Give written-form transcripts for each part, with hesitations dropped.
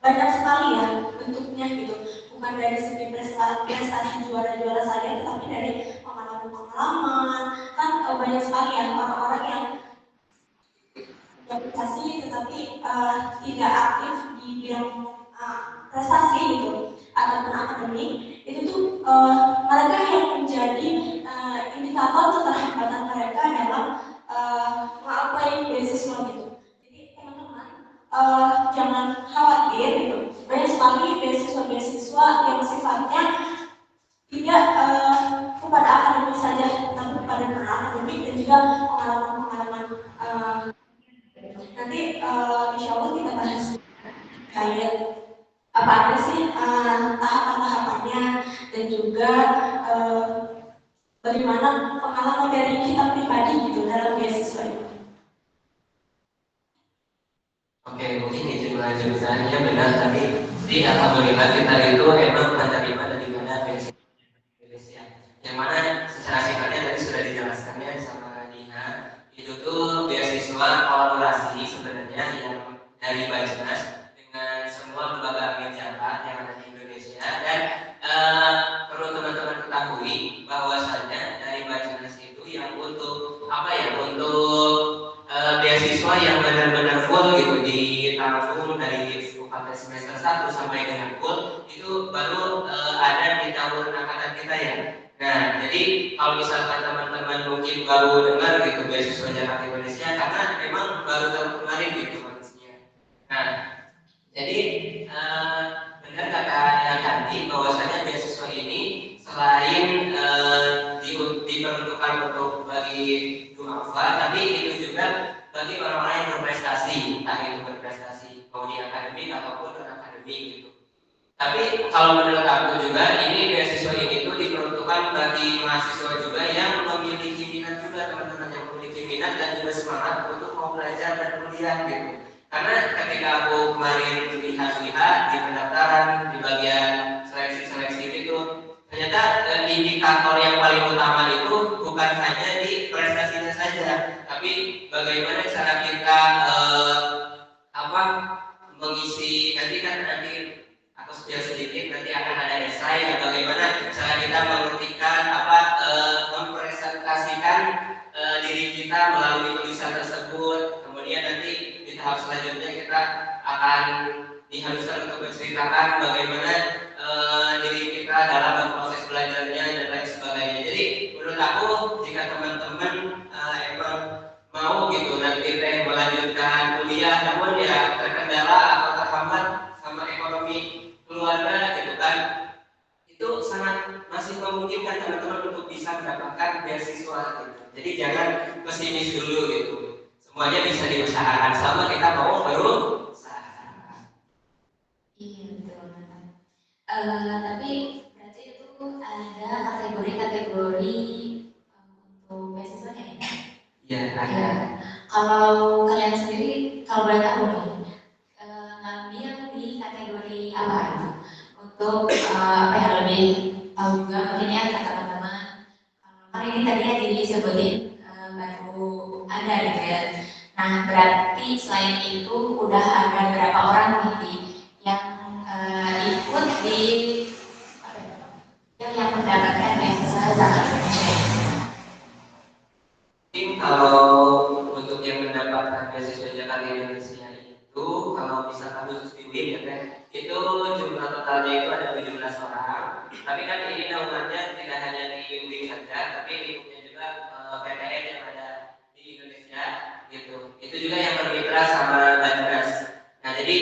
banyak sekali ya bentuknya gitu, bukan dari segi prestasi juara-juara saja, tetapi dari pengalaman-pengalaman. Kan banyak sekali ya orang-orang yang prestasi tetapi tidak aktif di bidang prestasi gitu ataupun akademik. Itu tuh mereka yang menjadi indikator keterlambatan mereka dalam mengapply beasiswa gitu. Jadi teman-teman jangan khawatir gitu, banyak sekali beasiswa yang sifatnya tidak kepada akademik saja, tetapi kepada non-akademik dan juga pengalaman-pengalaman. Nanti insya Allah kita bahas kayak apa aja sih tahapan-tahapannya dan juga bagaimana pengalaman dari kita pribadi gitu dalam beasiswa itu. Oke, mungkin itu jurusannya benar, tapi di alhamdulillah kita itu emang menerima dari mana beasiswa Indonesia, yang mana secara singkatnya tadi sudah dijelaskannya sama Dina. Itu tuh beasiswa kolaborasi sebenarnya yang dari Bajnas dengan semua lembaga amin zakat yang ada di Indonesia. Dan perlu teman-teman ketahui bahwasanya dari Bajnas itu yang untuk apa ya, untuk beasiswa yang benar-benar full gitu ditanggung dari UKT semester 1 sampai dengan full itu baru ada di tahun angkatan kita ya. Nah, jadi kalau misalkan teman-teman mungkin baru dengar gitu beasiswa Jakarta Indonesia karena memang baru tahun kemarin gitu kondisinya. Nah, jadi benar kata Kandi bahwasanya beasiswa ini selain diperuntukkan untuk bagi duafa, tapi itu juga bagi orang-orang yang berprestasi, entah itu berprestasi mau di akademik ataupun non akademik gitu. Tapi kalau menurut aku juga ini beasiswa ini tuh diperuntukkan bagi mahasiswa juga yang memiliki minat juga, teman-teman yang memiliki minat dan juga semangat untuk mau belajar dan kuliah gitu. Karena ketika aku kemarin lihat-lihat di pendaftaran di bagian seleksi-seleksi itu, ternyata indikator yang paling utama itu bukan hanya di prestasinya saja, tapi bagaimana cara kita mengisi nanti aku sudah sedikit nanti akan ada esai ya, bagaimana cara kita mengertikan mempresentasikan diri kita melalui tulisan tersebut. Kemudian nanti di tahap selanjutnya kita akan diharuskan untuk menceritakan bagaimana diri kita dalam proses belajarnya dan lain sebagainya. Jadi menurut aku jika teman-teman emang mau gitu nanti melanjutkan kuliah namun ya terkendala atau terhambat sama ekonomi keluarga gitu kan, itu sangat masih memungkinkan teman-teman untuk bisa mendapatkan beasiswa gitu. Jadi jangan pesimis dulu gitu, semuanya bisa diusahakan sama kita mau berusaha. Iya betul. Tapi berarti itu ada kategori-kategori untuk beasiswanya ya? Iya ada. Kalau kalian sendiri kalau boleh tahu nih ngambil di kategori apa itu? Untuk apa yang lebih tahu juga mungkin ya kata teman-teman. Kalau ini tadinya disebutin baru ada gitu ya. Nah berarti selain itu udah ada berapa orang nih yang ikut di yang mendapatkan beasiswa Zakat Indonesia. Kalau untuk yang mendapatkan beasiswa Jakarta Indonesia itu, kalau misalkan khusus di UIN ya kan, itu jumlah totalnya itu ada 17 orang. Tapi kan ini naungannya tidak hanya di UIN saja, tapi lingkupnya juga PTN yang ada di Indonesia gitu. Itu juga yang bermitra sama Bajnas. Nah jadi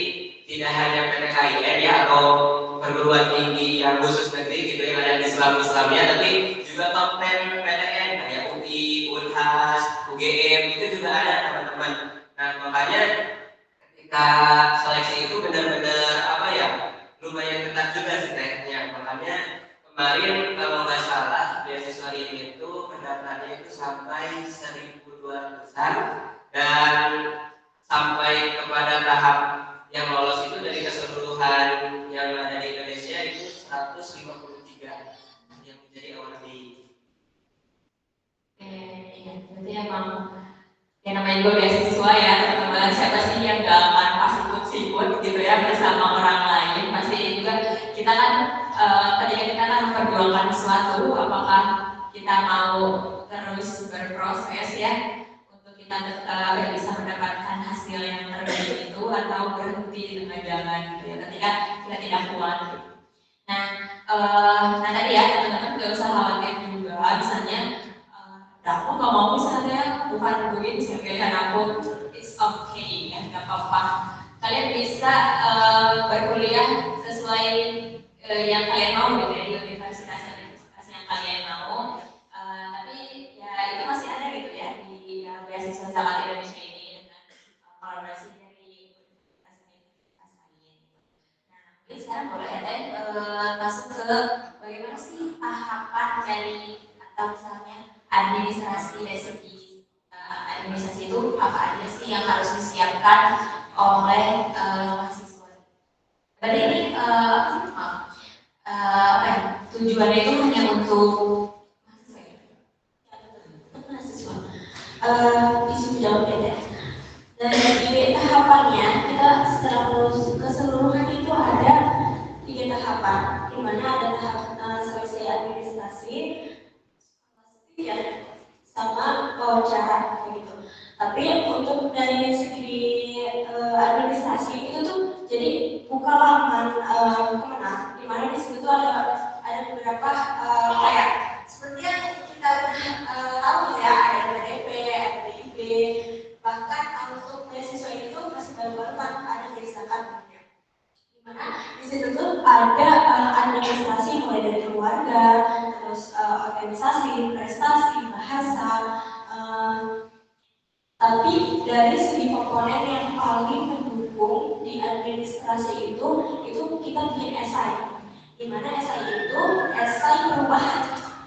tidak hanya PTKIN ya atau perguruan tinggi yang khusus negeri gitu yang ada di Islamnya, tapi juga top 10 PTN kayak UI, Unhas, UGM itu juga ada teman-teman. Nah makanya ketika seleksi itu benar-benar apa ya, lumayan ketat juga sih tekniknya. Makanya kemarin kalau nggak salah beasiswa ini itu pendaftarannya itu sampai 1.200-an dan sampai kepada tahap yang lolos itu dari keseluruhan yang ada di Indonesia itu 153 yang menjadi awardee. Iya, berarti emang yang namanya juga beasiswa ya teman-teman, siapa sih yang gak akan pas ikut meskipun gitu ya bersama orang lain pasti juga kita kan ketika kita akan memperjuangkan sesuatu, apakah kita mau terus berproses ya untuk kita bisa mendapatkan hasil yang terbaik itu, atau berhenti di tengah jalan gitu ya ketika kita tidak kuat. Nah tadi ya teman-teman gak usah khawatir juga, misalnya aku nggak mau misalnya bukan duit pilihan aku, it's okay ya, nggak apa-apa. Kalian bisa berkuliah sesuai yang kalian mau gitu ya, di universitas yang kalian mau. Tapi ya itu masih ada gitu ya di beasiswa zakat Indonesia ini dengan kolaborasi dari universitas-universitas lain. Nah, mungkin sekarang boleh deh masuk ke bagaimana sih tahapan dari atau misalnya administrasi dari segi administrasi itu apa aja sih yang harus disiapkan oleh mahasiswa. Berarti ini tujuannya itu hanya untuk mahasiswa. Isu jawabnya deh. Dan di tahapannya kita secara keseluruhan itu ada 3 tahapan, di mana ada tahap seleksi administrasi, ya, sama wawancara begitu. Tapi untuk dari segi administrasi itu tuh jadi buka laman Kemenang, di mana di situ tuh ada beberapa kayak seperti yang kita tahu ya, ada PDP, ada PIB, bahkan untuk beasiswa itu masih baru-baru kan ada gerakan. Dimana di situ tuh ada administrasi mulai dari keluarga, terus organisasi, prestasi, bahasa. Tapi dari segi komponen yang paling mendukung di administrasi itu kita bikin esai. Dimana esai itu esai perubahan,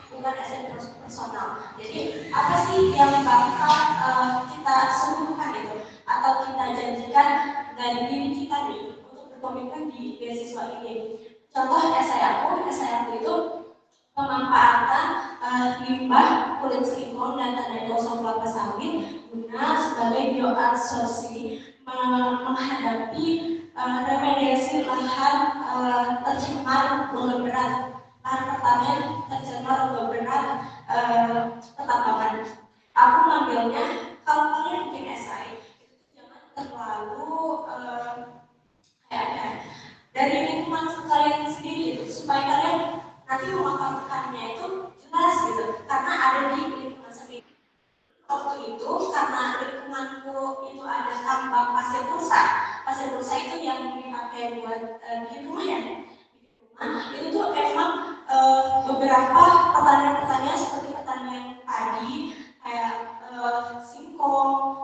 bukan esai personal. Jadi apa sih yang bakal kita sembuhkan gitu, atau kita janjikan dari diri kita nih berkomitmen di beasiswa ini. Contoh esai aku itu pemanfaatan limbah kulit silikon dan tanda gosong kelapa sawit guna sebagai bioabsorpsi menghadapi remediasi lahan tercemar logam berat, lahan pertanian tercemar logam berat pertambangan. Aku ngambilnya kalau kalian bikin esai jangan terlalu dari lingkungan kalian sendiri gitu, supaya kalian nanti memakamkannya itu jelas gitu, karena ada di lingkungan sendiri. Waktu itu karena lingkunganku itu ada tambang pasir pulsa itu yang dipakai buat di rumah ya, itu tuh emang beberapa pertanian seperti pertanian padi kayak singkong,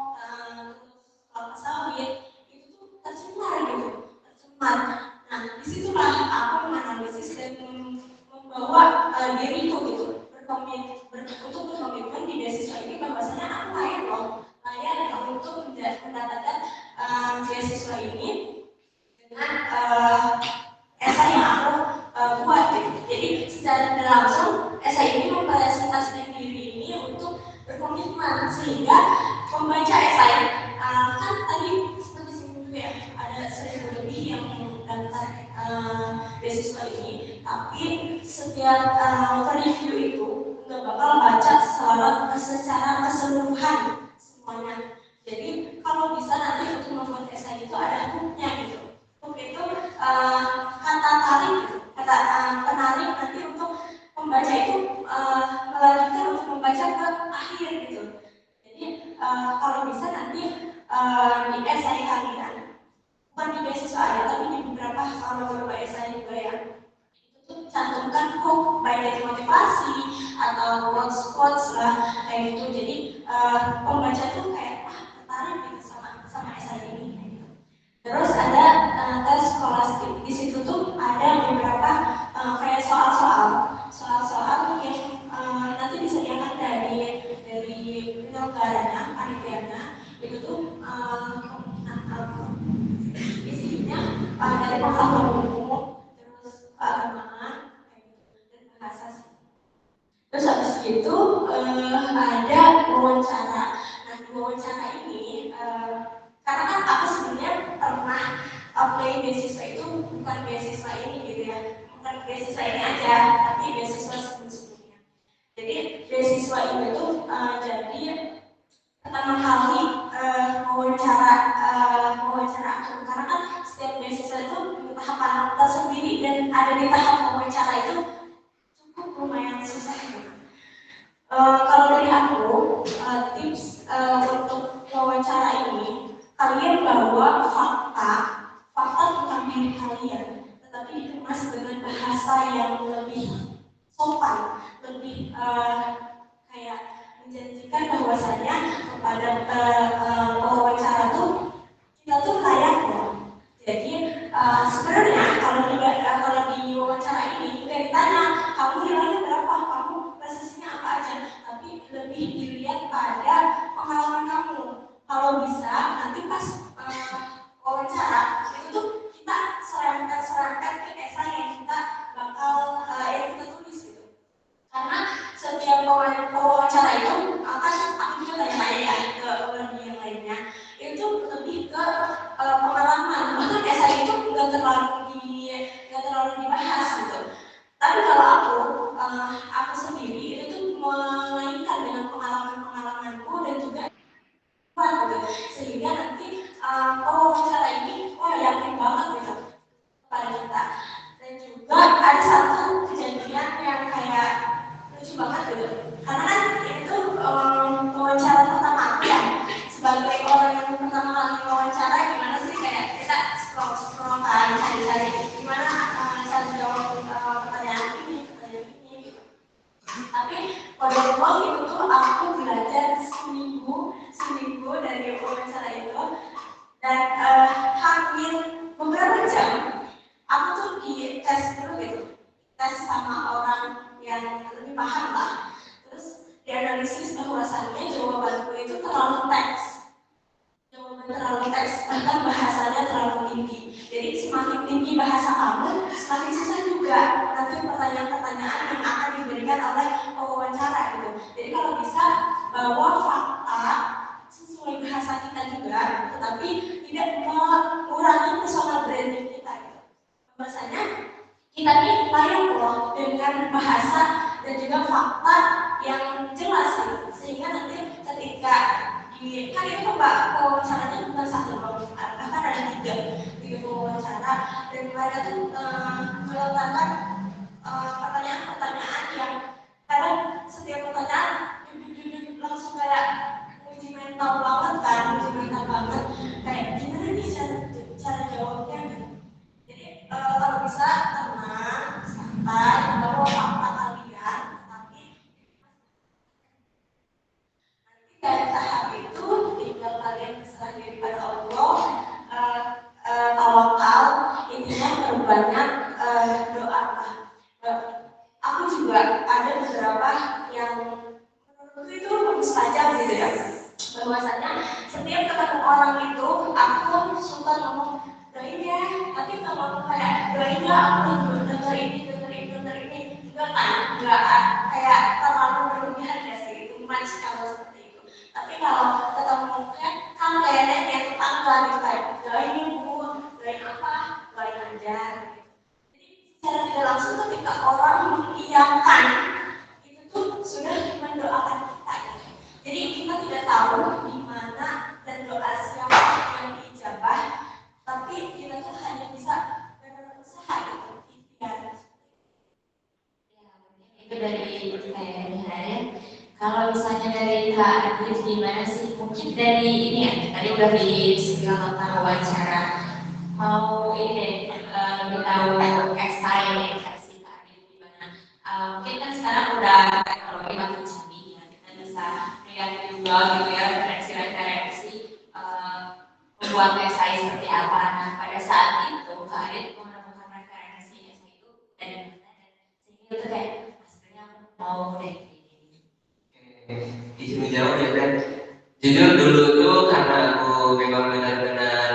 kelapa sawit itu tuh tercemar gitu. Nah, disitulah aku menganalisis dan membawa diriku gitu untuk berkomitmen di beasiswa ini, bahwasanya aku layak untuk mendapatkan beasiswa ini dengan esai yang aku buat gitu. Jadi secara langsung esai ini mempresentasikan diri ini untuk berkomitmen, sehingga pembaca esai kan tadi seperti singgung ya, ada 1.000 lebih yang mendaftar beasiswa ini, tapi setiap review itu nggak bakal baca secara keseluruhan semuanya. Jadi kalau bisa nanti untuk membuat esai itu ada hooknya gitu. Hook itu kata tarik gitu, kata penarik nanti untuk membaca itu melanjutkan untuk membaca ke akhir gitu. Jadi kalau bisa nanti di esai kalian, bukan di beasiswa aja, tapi di beberapa esai juga ya, itu cantumkan hook, baik dari motivasi atau quotes lah kayak gitu. Jadi pembaca tuh kayak tertarik gitu sama esai ini kayak gitu. Terus ada tes skolastik, di situ tuh ada beberapa kayak soal-soal yang nanti disediakan dari penyelenggaranya, panitianya, itu tuh isinya dari pengetahuan umum, terus keagamaan, dan bahasa sih. Terus habis itu ada wawancara. Nah, di wawancara ini karena kan aku sebenarnya pernah apply beasiswa itu bukan beasiswa ini gitu ya, bukan beasiswa ini aja, tapi beasiswa sebelumnya. Jadi beasiswa ini tuh jadi pertama kali wawancara aku, karena kan setiap beasiswa itu tahapan tersendiri dan ada di tahap wawancara itu cukup lumayan susah gitu. Kalau dari aku tips untuk wawancara ini, kalian bawa fakta tentang diri kalian, tetapi dikemas dengan bahasa yang lebih sopan, lebih kayak menjanjikan bahwasanya kepada wawancara tuh kita tuh layak loh. Jadi sebenarnya kalau di wawancara ini nggak ditanya kamu nilainya berapa, kamu posisinya apa aja, tapi lebih dilihat pada pengalaman kamu. Kalau bisa nanti pas wawancara itu tuh kita serahkan ke esai yang kita bakal yang kita tulis gitu. Karena setiap wawancara itu akan aku juga tanya ya ke orang yang lainnya, itu lebih ke pengalaman. Bahkan esai itu nggak terlalu dibahas gitu. Tapi kalau aku sendiri itu tuh melainkan dengan pengalamanku dan juga gitu. Sehingga nanti wawancara ini yakin banget gitu pada kita. Dan juga ada satu kejadian yang kayak lucu banget gitu, karena kan itu wawancara pertama aku ya, sebagai orang yang pertama kali wawancara, gimana sih kayak kita scroll kan, cari gimana cara jawab pertanyaan ini gitu. Tapi pada waktu itu tuh aku belajar seminggu dari wawancara itu, dan hampir beberapa jam aku tuh di tes dulu gitu, tes sama orang yang lebih paham lah. Terus dianalisis bahwasannya jawabanku itu terlalu bahkan bahasanya terlalu tinggi. Jadi semakin tinggi bahasa kamu, semakin susah juga nanti pertanyaan-pertanyaan yang akan diberikan oleh wawancara gitu. Jadi kalau bisa bawa fakta sesuai bahasa kita juga, tetapi tidak mengurangi personal branding kita gitu. Bahwasanya kita ini layak loh dengan bahasa dan juga fakta yang jelas gitu. Sehingga nanti ketika kan itu wawancaranya bukan satu bahkan ada tiga wawancara, dan mereka tuh melontarkan pertanyaan-pertanyaan yang kadang setiap pertanyaan langsung kayak uji mental banget kayak gimana nih cara jawabnya gitu. Jadi kalau bisa tenang, santai, bawa fakta kalian, tapi nanti dari tahap itu tinggal kalian berserah diri pada Allah, tawakal, intinya berbanyak doa. Aku juga ada beberapa yang menurutku itu bagus saja gitu ya, bahwasanya setiap ketemu orang itu aku suka ngomong doain ya, tapi kalau kayak doain ya aku denger ini enggak kayak terlalu berlebihan ya sih, itu match kalau seperti itu. Tapi kalau ketemu kan kayaknya kayak tetangga gitu, kayak doain bu, doain apa, doain aja gitu. Jadi secara tidak langsung ketika orang mengiyakan itu tuh sudah mendoakan kita gitu. Jadi kita tidak tahu di mana dan doa siapa yang diijabah, tapi kita tuh hanya bisa berusaha gitu, ikhtiar. Itu dari saya. Kalau misalnya dari Kak Adit gimana sih? Mungkin dari ini ya, tadi udah di segala tentang wawancara. Mau ini lebih tahu esai versi Kak Adit gimana? Mungkin kan sekarang udah teknologi makin canggih ya, kita bisa lihat juga gitu ya referensi membuat esai seperti apa. Nah pada saat itu Kak Adit menemukan referensi esai itu dari mana, dan sehingga itu kayak hasilnya mau deh. Izin menjawab ya kan. Jujur dulu tuh karena aku memang benar-benar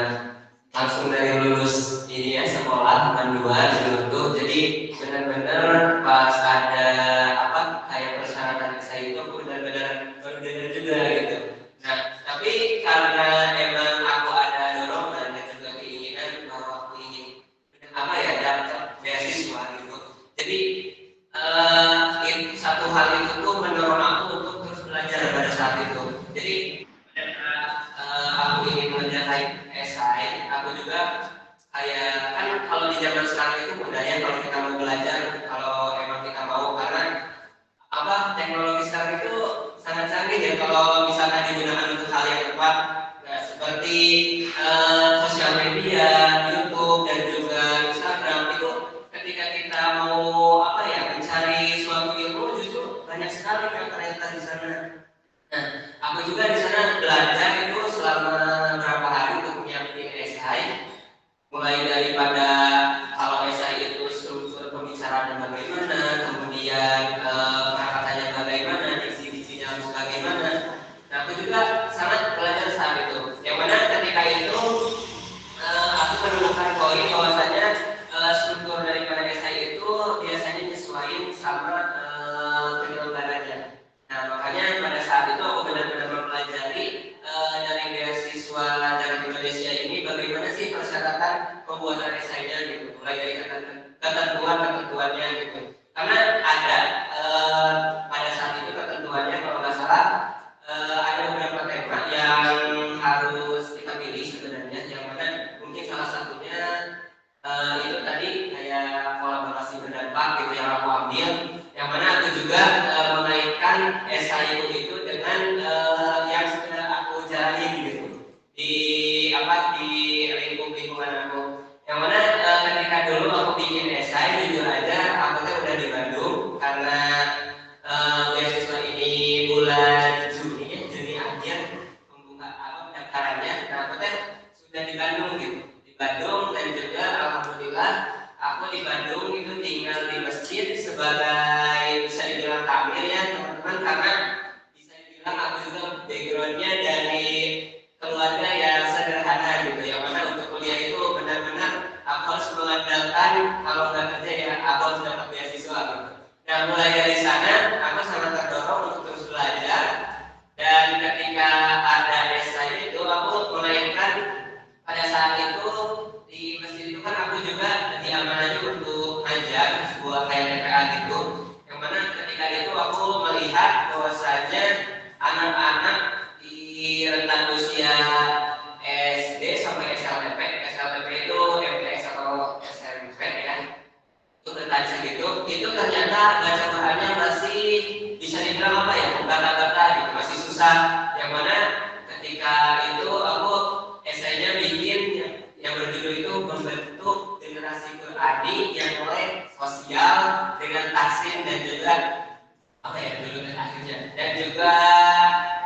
langsung dari lulus ini ya sekolah dulu tuh, jadi benar-benar pas ada kayak persyaratan saya itu aku benar-benar baru dengar juga gitu. Nah tapi karena emang aku ada dorongan dan juga keinginan bahwa di zaman sekarang itu mudahnya kalau kita mau belajar, kalau emang kita mau, karena teknologi sekarang itu sangat canggih ya kalau misalkan digunakan untuk hal yang tepat. Nah, seperti sosial media, YouTube dan juga Instagram itu ketika kita mau mencari suatu ilmu justru banyak sekali kan ternyata di sana. Nah, aku juga di sana belajar itu selama berapa hari untuk menyiapkan esai, mulai daripada kalau esai itu struktur pembicaraan bagaimana, kemudian kata-katanya bagaimana, diksi-diksinya harus bagaimana. Nah, aku juga sangat belajar saat itu. Yang mana ketika itu aku menemukan poin bahwasanya struktur daripada esai itu biasanya nyesuaiin sama penyelenggaranya. Nah, makanya pada saat itu aku benar-benar mempelajari dari beasiswa dari Indonesia ini bagaimana sih persyaratan pembuatan esainya gitu, mulai dari ketentuannya gitu. Karena ada pada saat itu ketentuannya kalau nggak salah ada beberapa tema yang harus kita pilih sebenarnya, yang mana mungkin salah satunya itu tadi kayak kolaborasi berdampak gitu yang aku ambil, yang mana aku juga mengaitkan esai itu dengan yang sudah aku jalani gitu di lingkungan aku, yang mana ketika dulu aku bikin esai, jujur aja aku tuh udah di Bandung karena beasiswa ini bulan Juni akhir membuka pendaftarannya. Nah, aku tuh sudah di Bandung gitu, di Bandung, dan juga alhamdulillah aku di Bandung itu tinggal di masjid sebagai bisa dibilang takmir ya teman-teman, karena bisa dibilang aku juga backgroundnya dari keluarga yang sederhana gitu, yang mana untuk kuliah itu benar-benar aku harus mengandalkan kalau nggak kerja ya aku harus dapat beasiswa gitu. Nah, mulai dari sana aku sangat terdorong untuk terus belajar, dan ketika ada esai itu aku melahirkan pada saat itu di masjid itu kan aku juga diamanahkan untuk ngajar sebuah kayak TPA gitu, yang mana ketika itu aku melihat bahwasanya anak-anak di rentang usia SD sampai SLTP itu MTS atau SMP ya, itu rentang segitu, itu ternyata baca Qurannya masih bisa dibilang bata-bata gitu, masih susah, yang mana ketika itu aku esainya bikin yang berjudul itu membentuk generasi Qurani yang melek sosial dengan tahsin dan juga dulu dan akhirnya, dan juga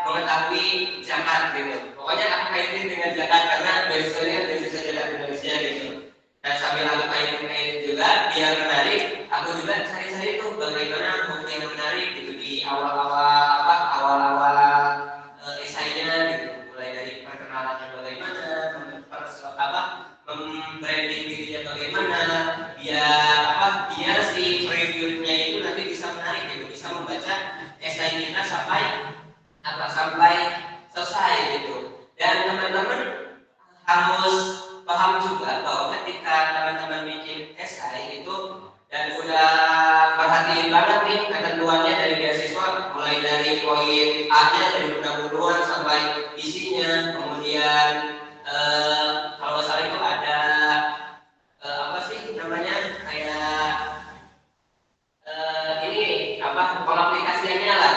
mengetahui zakat gitu. Pokoknya aku kaitin dengan zakat karena beasiswanya beasiswa zakat Indonesia gitu. Dan sambil aku kaitin juga biar menarik, aku juga cari-cari tuh bagaimana buku yang menarik gitu di awal-awal esainya gitu. Mulai dari perkenalannya bagaimana, membranding dirinya bagaimana, biar si previewnya itu nanti bisa menarik gitu, bisa membaca esai kita sampai selesai gitu. Dan teman-teman harus paham juga bahwa ketika teman-teman bikin esai itu dan udah perhatiin banget nih ketentuannya dari beasiswa, mulai dari poin A-nya dari pendahuluan sampai isinya, kemudian kalau nggak salah itu ada pengaplikasiannya lah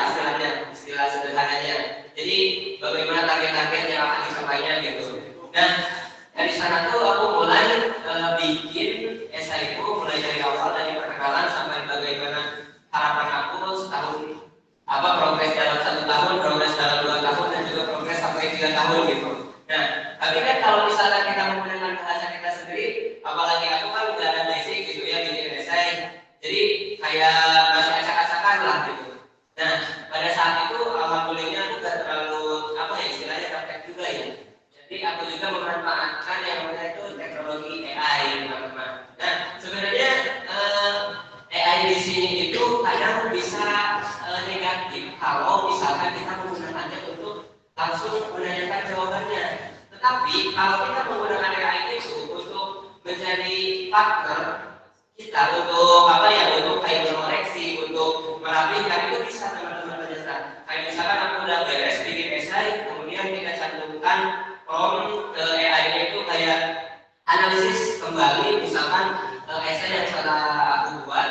istilah sederhananya. Jadi bagaimana target-target yang akan disampaikan gitu. Nah, dari sana tuh aku mulai bikin esai itu mulai dari awal, dari perkenalan sampai bagaimana harapan aku setahun, progres dalam 1 tahun, progres dalam 2 tahun, dan juga progres sampai 3 tahun gitu. Nah, tapi kan kalau misalnya kita menggunakan bahasa kita sendiri, apalagi aku kan udah ada basic gitu ya bikin esai, jadi kayak masih acak-acakan lah gitu. Nah, pada saat itu alhamdulillah aku gak terlalu istilahnya praktek juga ya. Jadi aku juga memanfaatkan yang namanya itu teknologi AI teman-teman. Nah, sebenarnya AI di sini itu kadang bisa negatif kalau misalkan kita menggunakannya untuk langsung menanyakan jawabannya. Tetapi kalau kita menggunakan AI itu untuk menjadi partner kita untuk untuk kayak mengoreksi, untuk merapikan, itu bisa teman-teman ternyata. Kayak misalkan aku udah beres bikin esai, kemudian kita cantumkan prompt ke AI-nya itu kayak analisis kembali misalkan esai yang telah aku buat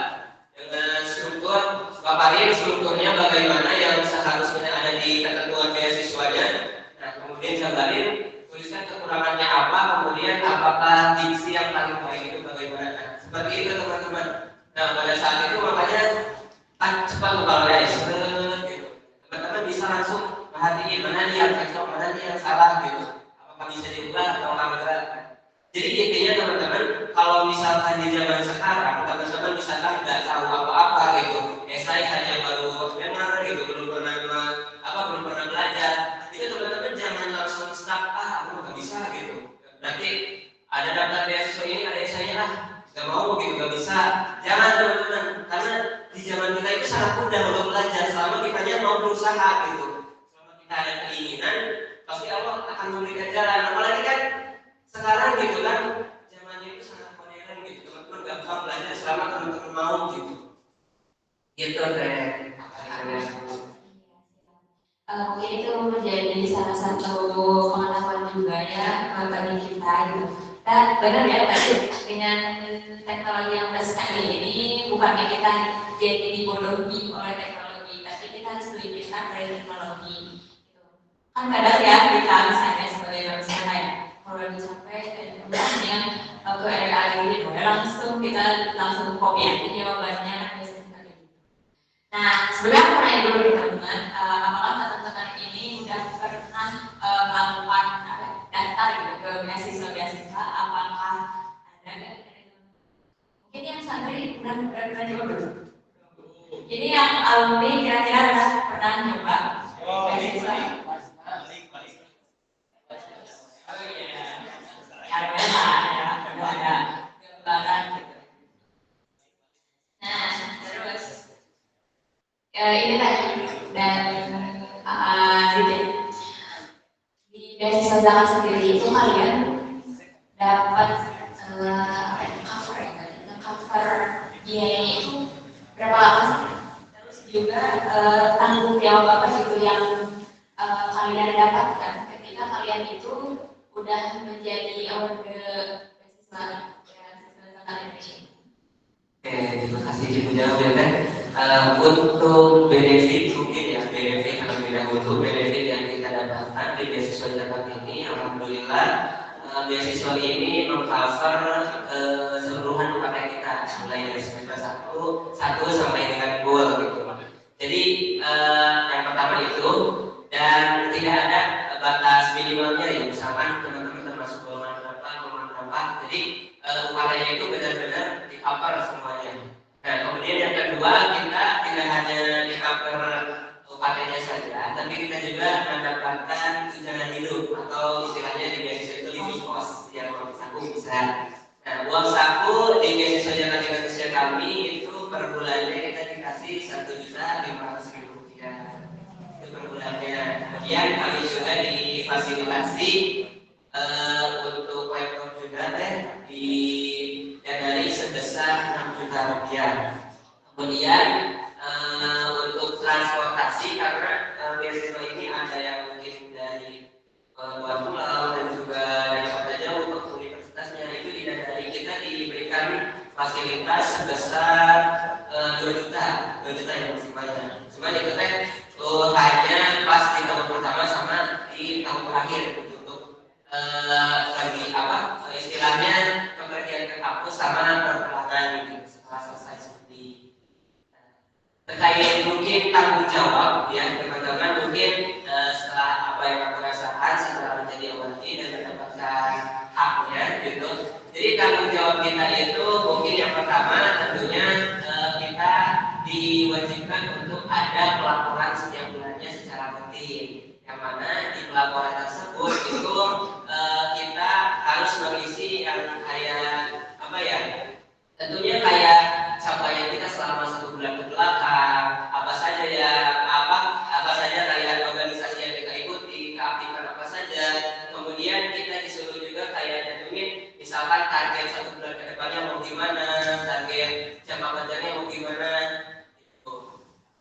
dengan struktur, paparin strukturnya bagaimana yang seharusnya ada di ketentuan beasiswanya. Nah, kemudian gambarin, tuliskan kekurangannya apa, kemudian apakah diksi yang paling baik itu bagaimana. Nah, seperti itu teman-teman. Nah, pada saat itu makanya cepat kepalanya gitu. Teman-teman bisa langsung perhatiin mana nih yang cocok, mana nih yang salah gitu. Apakah bisa diubah atau enggak. Jadi intinya teman-teman, kalau misalkan di zaman sekarang teman-teman misalkan nggak tahu apa-apa gitu, esai hanya baru dengar gitu, belum pernah belajar, itu teman-teman jangan langsung start, aku nggak bisa gitu. Berarti ada daftar beasiswa ini, ada esainya nggak mau gitu, nggak bisa. Jangan teman-teman, karena di zaman kita itu sangat mudah untuk belajar selama kita mau berusaha gitu. Selama kita ada keinginan, pasti Allah akan memberikan jalan. Apalagi kan sekarang gitu kan, zamannya itu sangat modern gitu, teman-teman gampang belajar selama teman-teman mau gitu. Gitu deh. Mungkin itu menjadi salah satu pengetahuan juga ya bagi kita gitu. Dan benar ya tadi dengan teknologi yang sekali ini bukannya kita jadi dibodohi oleh teknologi, tapi kita harus belajar dari teknologi. Gitu. Kan kadang ya kita misalnya sebagai manusia kayak kalau lagi capek dan kemudian ke RA ini langsung kita langsung copy aja jawabannya biasanya gitu. Nah sebenarnya aku nanya dulu nih teman-teman, apakah teman-teman ini udah pernah melakukan daftar gitu ke beasiswa? Apakah ada mungkin yang santri pernah coba dulu? Ini yang alumni kira-kira pernah nyoba beasiswa? Ada gambaran gitu. Nah, terus ini tadi dan di beasiswa Zakat sendiri itu kalian dapat cover biayanya itu berapa lama sih? Terus juga tanggung jawab apa gitu yang kalian dapatkan ketika kalian itu udah menjadi award beasiswa kalian ini. Oke, terima kasih Ibu jawab ya Teh. Untuk benefit mungkin ya, benefit terlebih dahulu, benefit yang kita dapatkan di beasiswa Zakat ini, alhamdulillah beasiswa ini mengcover seluruhan UKT kita mulai dari semester 1 sampai dengan goal gitu. Jadi yang pertama itu, dan tidak ada batas minimalnya ya, misalkan teman-teman termasuk golongan berapa, jadi UKT-nya itu benar-benar di cover semuanya. Nah kemudian yang kedua, kita tidak hanya di cover UKT-nya saja, tapi kita juga mendapatkan tunjangan hidup atau istilahnya di beasiswa itu living cost yang uang saku bisa. Nah uang saku di beasiswa Zakat Indonesia kami itu per bulannya kita dikasih 1.500.000 rupiah itu per bulannya. Kemudian kami juga difasilitasi untuk laptop juga dari sebesar 6 juta rupiah. Kemudian untuk transportasi karena beasiswa ini ada yang mungkin dari luar pulau dan juga dari kota jauh untuk universitasnya, itu dari kita diberikan fasilitas sebesar 2 juta yang masih banyak. Cuma itu hanya pas di tahun pertama sama di tahun terakhir untuk lagi istilahnya pekerjaan ke kampus sama perpulangan gitu setelah selesai seperti terkait mungkin tanggung jawab ya teman-teman, mungkin setelah apa yang aku rasakan setelah menjadi awalnya dan mendapatkan haknya gitu. Jadi tanggung jawab kita itu mungkin yang pertama tentunya kita diwajibkan untuk ada pelaporan setiap bulannya secara rutin, yang mana di pelaporan tersebut itu kita harus mengisi yang kayak tentunya kayak capaian kita selama 1 bulan ke belakang, apa saja kayak organisasi yang kita ikuti, keaktifan apa saja. Kemudian kita disuruh juga kayak tentuin misalkan target 1 bulan ke depannya mau gimana, target jangka panjangnya mau gimana.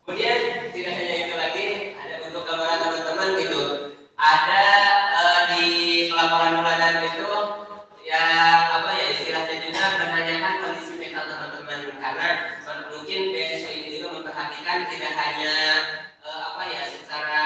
Kemudian tidak hanya itu lagi, ada untuk gambaran teman-teman gitu. Ada di pelaporan bulanan itu yang juga menanyakan kondisi mental teman-teman karena mungkin beasiswa ini juga memperhatikan tidak hanya secara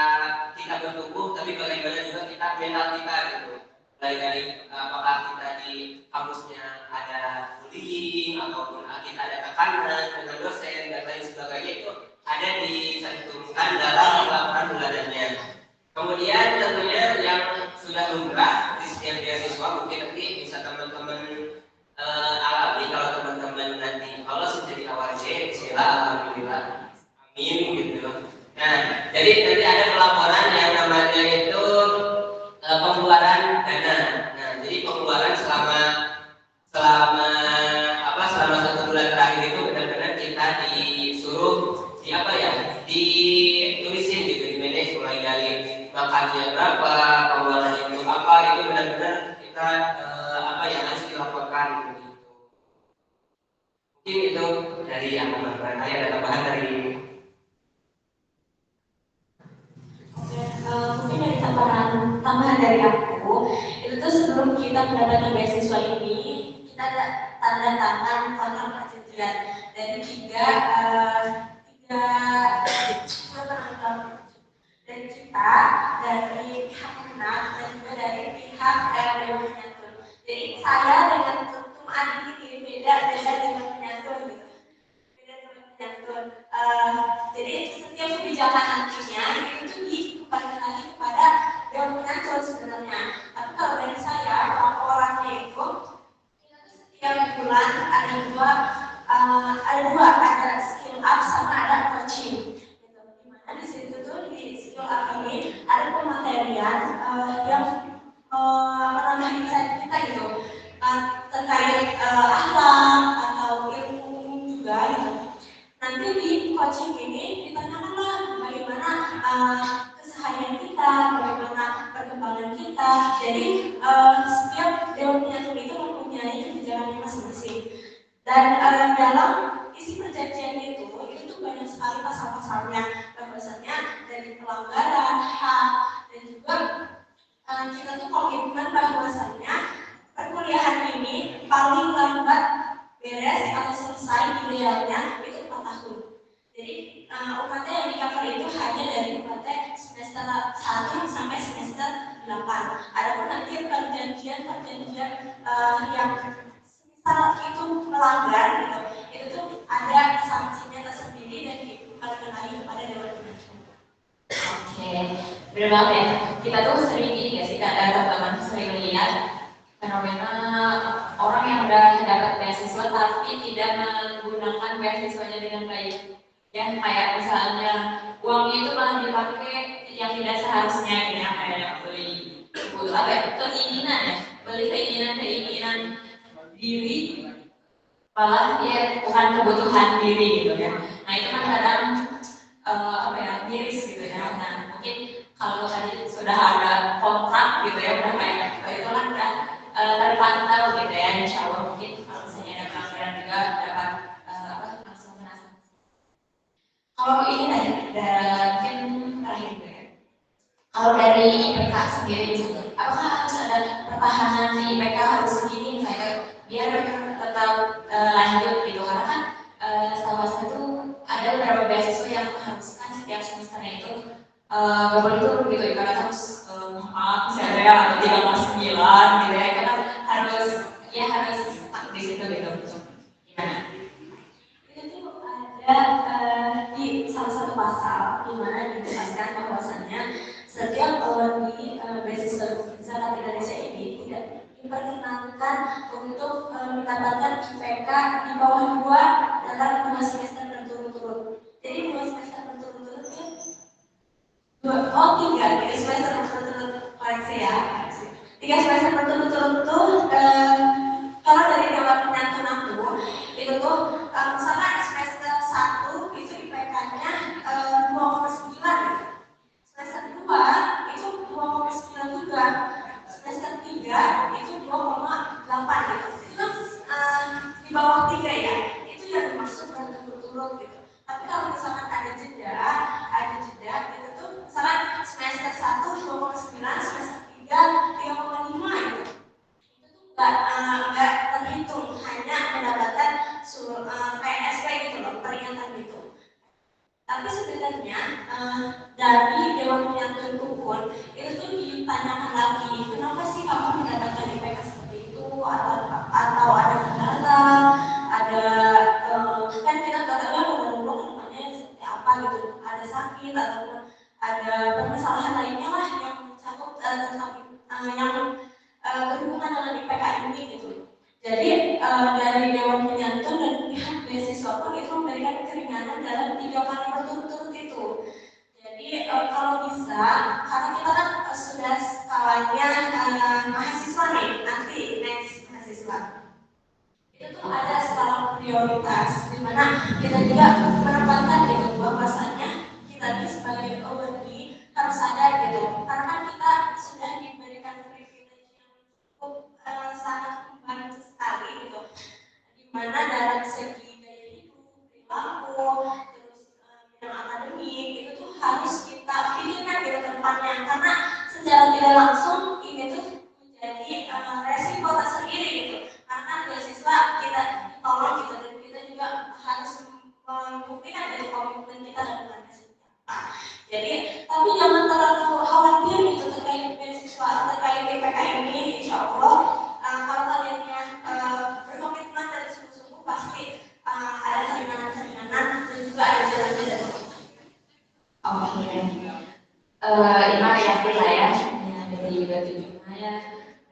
kita bertumbuh, tapi bagaimana juga kita mental kita gitu. Mulai dari apakah kita di kampusnya ada bullying ataupun kita ada tekanan dengan dosen dan lain sebagainya, itu ada dicantumkan dalam laporan bulanannya. Kemudian tentunya yang sudah lumrah di setiap beasiswa mungkin nanti bisa teman-teman alami kalau teman-teman nanti lolos menjadi award C, bismillah, alhamdulillah, amin gitu. Nah, jadi nanti ada pelaporan yang namanya itu pengeluaran dana. Nah, jadi pengeluaran selama 1 bulan terakhir itu benar-benar kita disuruh ditulisin gitu, di manage mulai dari makannya berapa, pengeluaran itu apa, itu benar-benar kita harus dilaporkan gitu. Mungkin itu dari yang ada tambahan dari mungkin dari tambahan dari aku itu tuh sebelum kita mendapatkan beasiswa ini kita ada tanda tangan kontrak perjanjian dari tiga dari kita, dari pihak Kemenang dan juga dari pihak Dewan Penyantun. Jadi saya dengan Tum Adi ini beda dengan penyantun gitu. Jadi setiap kebijakan nantinya itu dikembalikan lagi kepada Dewan Penyantun sebenarnya. Tapi kalau dari saya, laporannya itu setiap bulan ada dua, ada skill up sama ada coaching. Gitu. Dimana di situ tuh di skill up ini ada pematerian yang menambah insight kita gitu terkait akhlak atau ilmu juga gitu. Nanti di coaching ini ditanyakanlah bagaimana keseharian kita, bagaimana perkembangan kita. Jadi setiap dewan penyantun itu mempunyai kebijakannya masing-masing. Dan dalam isi perjanjian itu banyak sekali pasal-pasalnya. Bahwasanya dari pelanggaran hak dan juga kita tuh komitmen bahwasanya perkuliahan ini paling lambat beres atau selesai idealnya itu 4 tahun. Jadi UKT yang di cover itu hanya dari UKT semester 1 sampai semester 8. Adapun nanti perjanjian yang misal itu melanggar gitu, itu tuh ada sanksinya tersendiri dan dikembalikan lagi kepada Dewan Penyantun. Oke, benar banget ya. Kita tuh sering ini ya sih, teman-teman sering lihat fenomena orang yang udah dapat beasiswa tapi tidak menggunakan beasiswanya dengan baik. Ya, kayak misalnya uangnya itu malah dipakai yang tidak seharusnya, ya kayak beli keinginan diri, malah dia bukan kebutuhan diri gitu ya. Nah itu kan kadang miris gitu ya. Nah mungkin kalau tadi sudah ada kontrak gitu ya, udah kayak itu kan udah terpantau gitu ya, insya Allah mungkin kalau misalnya ada pelanggaran juga dapat langsung kena sanksi. Kalau ini mungkin terakhir gitu ya. Kalau dari IPK sendiri, apakah harus ada pertahanan di IPK harus segini kayak biar tetap lanjut gitu? Karena kan salah satu ada beberapa beasiswa yang mengharuskan setiap semesternya itu gak boleh turun gitu ya, karena harus misalnya ya 3,9 gitu ya, karena harus stuck di situ gitu. Gimana? Itu ada di salah satu pasal di mana dijelaskan bahwasannya setiap di beasiswa Universitas Indonesia ini tidak diperkenankan untuk mendapatkan IPK di bawah 2 dalam 2 semester berturut-turut. Jadi 2 semester berturut-turut itu 3 semester berturut-turut koreksi ya. 3 semester berturut-turut tuh kalau dari Dewan Penyantun aku itu tuh misalkan semester 1 itu IPK-nya 2,9 gitu. Semester 2 itu 2,9 juga. Semester 3 itu 2,8 gitu. Itu di bawah 3 ya. Itu yang dimaksud berturut-turut gitu. Tapi kalau misalkan ada jeda itu tuh misalkan semester 1 2,9, semester 3 3,5 gitu. Itu tuh enggak terhitung Tapi sebenarnya dari Dewan Penyantun itu pun itu tuh ditanyakan lagi, kenapa sih kamu mendapatkan IPK seperti itu, atau ada kendala, ada kan kita nggak tahu umur kedepannya seperti apa gitu, ada sakit ataupun ada permasalahan lainnya lah yang sangkut yang berhubungan dengan IPK ini gitu. Jadi dari Dewan Penyantun dan pihak beasiswa pun itu memberikan keringanan dalam 3 kali berturut-turut itu. Jadi kalau bisa, karena kita kan sudah skalanya mahasiswa nih, nanti next mahasiswa. Itu tuh ada skala prioritas, di mana kita juga menempatkan gitu bahwasannya kita ini sebagai awardee harus ada gitu. Karena kan kita sudah diberikan privilege yang cukup sangat membantu sekali gitu. Di mana dari segi gaya hidup, perilaku, terus bidang akademik itu tuh harus kita pikirkan gitu ke depannya, karena secara tidak langsung ini tuh menjadi resiko tersendiri gitu. Karena beasiswa kita tolong gitu, dan kita juga harus membuktikan dari komitmen kita dan beasiswa. Jadi tapi jangan terlalu khawatir gitu terkait beasiswa, terkait IPK ini. Insya Allah kalau kalian berkomitmen dan sungguh-sungguh pasti ada keringanan-keringanan dan juga ada jalan-jalan. Oke. Ima yakin lah ya dari Batujuma ya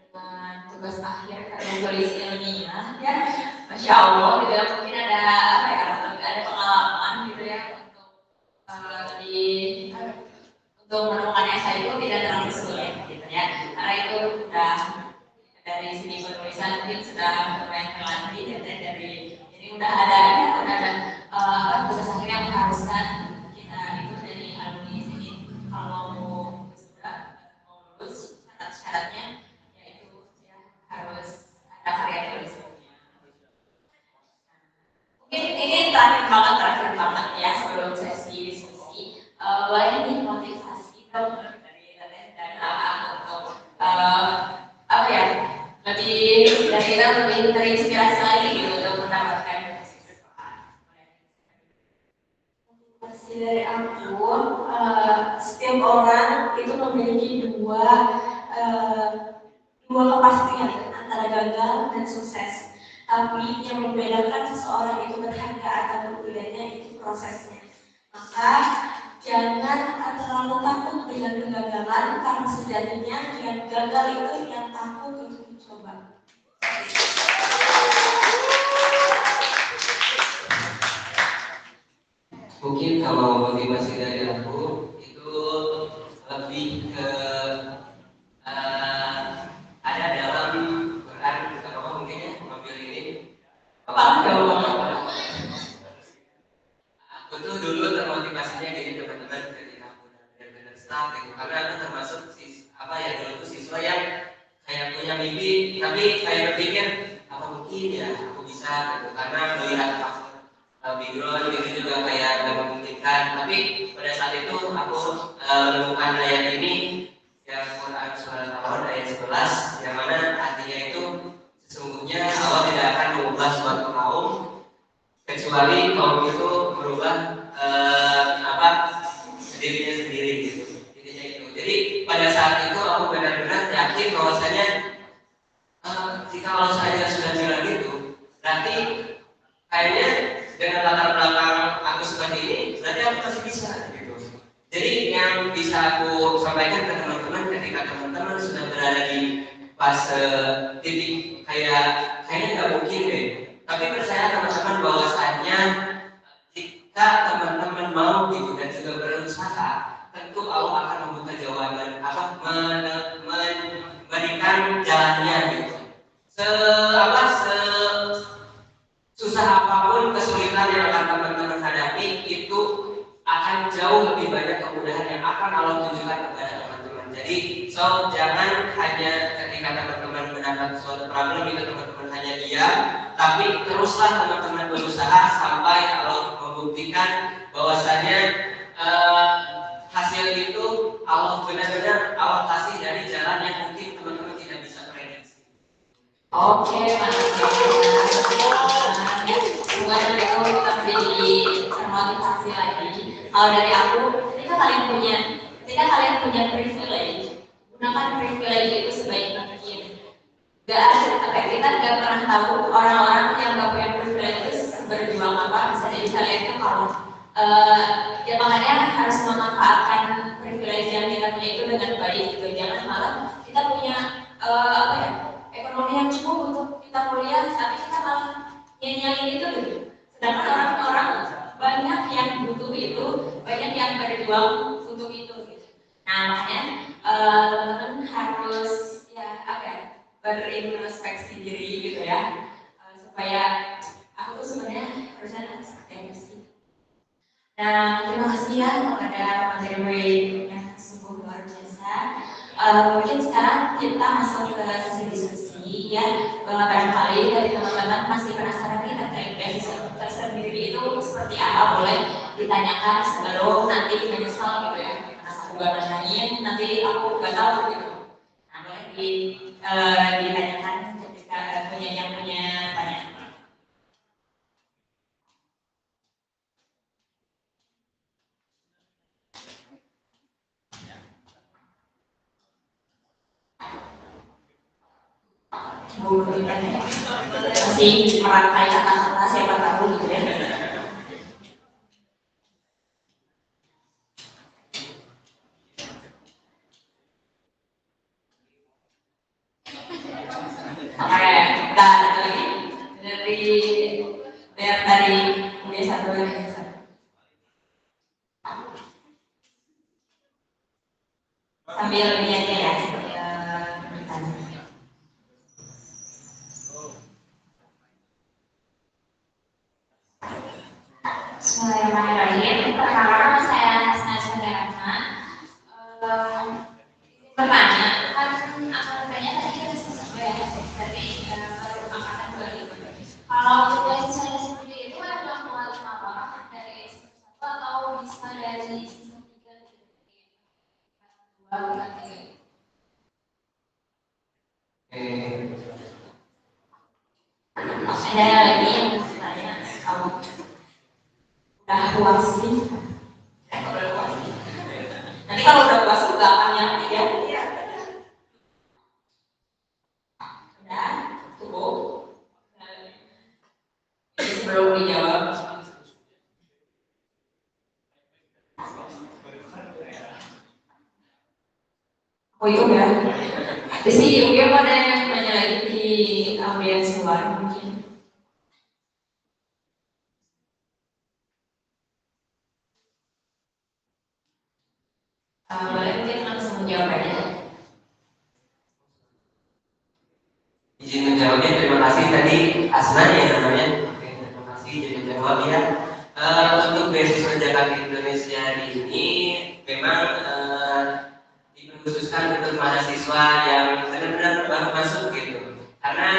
dengan tugas akhir kategori ilmiah ya, Masya Allah gitu ya, mungkin ada apa ya, ada pengalaman gitu ya untuk menemukan essay itu tidak terlalu sulit gitu ya, karena itu sudah dari segi penulisan mungkin sudah lumayan terlatih ya, dari ini udah ada tugas akhir yang mengharuskan kita itu dari alumni sini kalau mau lulus syarat-syaratnya yaitu ya harus ada karya tulis. Mungkin ini terakhir banget ya sebelum sesi diskusi. Boleh dimotivasi dong dari Teten dan untuk apa ya, lebih dari kita lebih terinspirasi lagi gitu untuk mendapatkan motivasi dari aku. Setiap orang itu memiliki dua kepastian antara gagal dan sukses. Tapi yang membedakan seseorang itu berharga atau tidaknya itu prosesnya. Maka jangan terlalu takut dengan kegagalan, karena sejatinya dengan gagal itu yang takut untuk mencoba. Mungkin kalau motivasi dari aku itu lebih ke ada dalam Quran, kalau mungkin ya mengambil ini aku tuh dulu termotivasinya gini teman-teman, ketika aku benar-benar stuck gitu, karena aku termasuk dulu tuh siswa yang kayak punya mimpi tapi kayak berpikir apa mungkin ya aku bisa gitu, karena melihat background gitu juga kayak gak memungkinkan. Tapi pada saat itu aku menemukan ayat ini yang Quran surah Al-Ahzab ayat 11, yang mana artinya itu sesungguhnya Allah tidak akan mengubah suatu kaum kecuali kaum itu merubah dirinya sendiri gitu. Intinya itu. Jadi pada saat itu aku benar-benar yakin bahwasanya jika Allah saja sudah bilang gitu, berarti kayaknya dengan latar belakang aku seperti ini, berarti aku masih bisa gitu. Jadi yang bisa aku sampaikan ke teman-teman, ketika teman-teman sudah berada di fase titik kayaknya nggak mungkin deh, tapi percaya teman-teman bahwasannya jika teman-teman mau gitu dan juga berusaha, tentu Allah akan membuka jawaban, memberikan jalannya gitu. Susah apapun kesulitan yang akan teman-teman hadapi, itu akan jauh lebih banyak kemudahan yang akan Allah tunjukkan kepada teman-teman. Jadi jangan hanya ketika teman-teman mendapat suatu problem itu teman-teman hanya diam, tapi teruslah teman-teman berusaha sampai Allah membuktikan bahwasanya hasil itu Allah benar-benar Allah kasih dari jalan yang mungkin teman-teman tidak bisa prediksi. Oke, mantap. Bukan itu tapi termotivasi lagi. Kalau dari aku, ketika kalian punya privilege, gunakan privilege itu sebaik mungkin. Gak ada, kita gak pernah tahu orang-orang yang gak punya privilege itu berjuang apa. Bisa jadi kalian itu kalau ya makanya harus memanfaatkan privilege yang kita punya itu dengan baik gitu. Jangan malah kita punya ekonomi yang cukup untuk kita kuliah, tapi kita malah nyanyiin itu gitu. Sedangkan orang-orang banyak yang butuh itu, banyak yang berjuang untuk itu gitu. Nah makanya teman-teman harus berintrospeksi diri gitu ya, supaya aku tuh sebenarnya harusnya akademis. Nah, terima kasih ya kepada materi yang sungguh luar biasa. Mungkin sekarang kita masuk ke sesi diskusi ya. Barangkali dari teman-teman masih penasaran nih terkait beasiswa tersendiri itu seperti apa, boleh ditanyakan sebelum nanti menyesal gitu ya. Karena aku gak nanyain, nanti aku gak tahu gitu. Nah, boleh ditanyakan ketika yang punya tanya. Masih merangkai kata-kata siapa tahu gitu ya. Oke, kita ada lagi dari satu lagi. Sambil ini aja ya, Bismillahirrahmanirrahim. Pertama saya Sadarama bertanya, kan anggarannya tadi kita sesuai ya, dari baru angkatan 2000. Kalau tugas saya sendiri itu ada pengaruh apa dari sistem 1 atau bisa dari sistem 3 Ada lagi yang bertanya, kamu udah puas sih? Nanti kalau udah puas juga akan yang ya. Udah, cukup. Jadi sebelum dijawab. Oh itu ya. Di sini mungkin ada yang tanya lagi di audiens luar mungkin. Boleh mungkin langsung menjawab aja. Izin menjawabnya, terima kasih tadi Asna ya namanya. Oke, terima kasih jadi jawab ya. Untuk beasiswa Jakarta Indonesia ini memang dikhususkan untuk mahasiswa yang benar-benar baru masuk gitu. Karena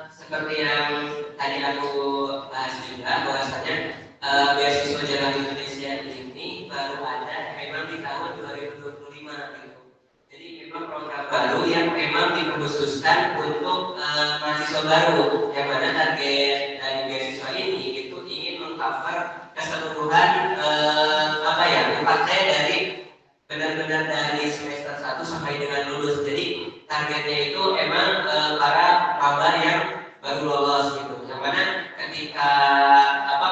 seperti yang tadi aku bahas juga bahwasanya beasiswa Jakarta Indonesia ini baru ada memang di tahun 2025 gitu. Jadi memang program baru yang memang dikhususkan untuk mahasiswa baru, yang mana target dari beasiswa ini itu ingin mengcover keseluruhan UKT dari benar-benar dari semester 1 sampai dengan lulus. Jadi targetnya itu emang para maba yang baru lolos gitu. Yang mana ketika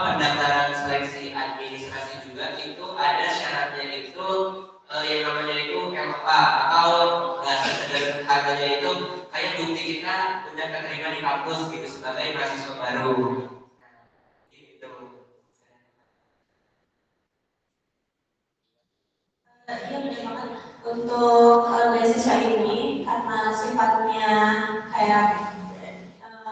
pendaftaran seleksi administrasi juga itu ada syaratnya itu yang namanya itu MFA atau bahasa sederhananya itu kayak bukti kita udah keterima di kampus gitu sebagai mahasiswa baru. Gitu. Iya benar banget. Untuk beasiswa ini karena sifatnya kayak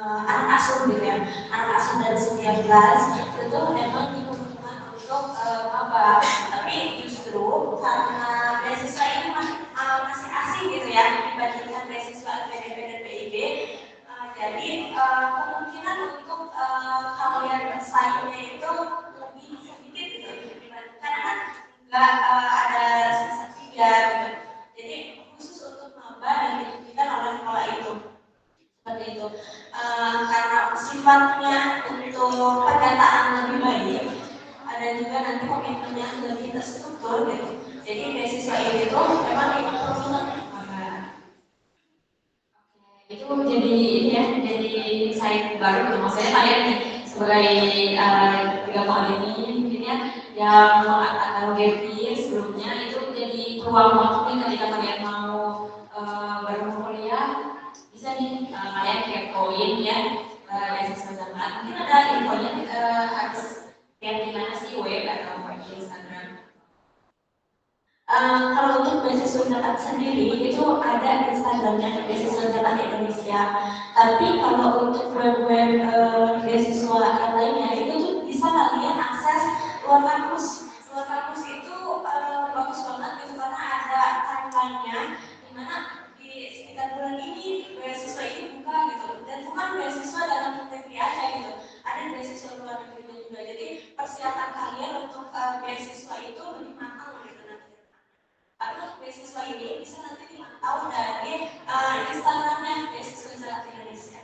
anak asuh gitu ya, anak asuh dari setiap kelas itu memang diperuntukkan untuk maba. Tapi justru karena beasiswa ini masih asing gitu ya dibandingkan beasiswa LPDP dan PIB, jadi kemungkinan untuk kalian bersaingnya itu lebih sedikit gitu dibandingkan kan nggak ada semester 3 gitu. Jadi khusus untuk maba dan kita oleh sekolah itu seperti itu. Karena sifatnya untuk pendataan lebih baik ada juga nanti komitmennya lebih terstruktur gitu. Jadi beasiswa ini tuh memang ikut program. Itu jadi ini ya, jadi insight baru gitu. Maksudnya kalian nih sebagai tiga pandemi mungkin ya yang atau gap year sebelumnya itu jadi peluang waktu nih ketika kalian mau baru mau kuliah bisa nih kalian kepoin ya beasiswa zaman. Mungkin ada infonya harus lihat di mana sih, web atau Instagram. Kalau untuk beasiswa zakat sendiri itu ada Instagramnya beasiswa zakat Indonesia. Tapi kalau untuk web-web beasiswa yang lainnya itu tuh bisa kalian akses luar kampus. Luar kampus itu bagus banget gitu karena ada timeline-nya di mana di sekitar bulan ini beasiswa ini buka gitu. Dan bukan beasiswa dalam negeri aja gitu. Ada beasiswa luar negeri juga. Jadi persiapan kalian untuk beasiswa itu lebih matang gitu nanti. Karena beasiswa ini bisa nanti dimantau dari Instagramnya beasiswa zakat Indonesia.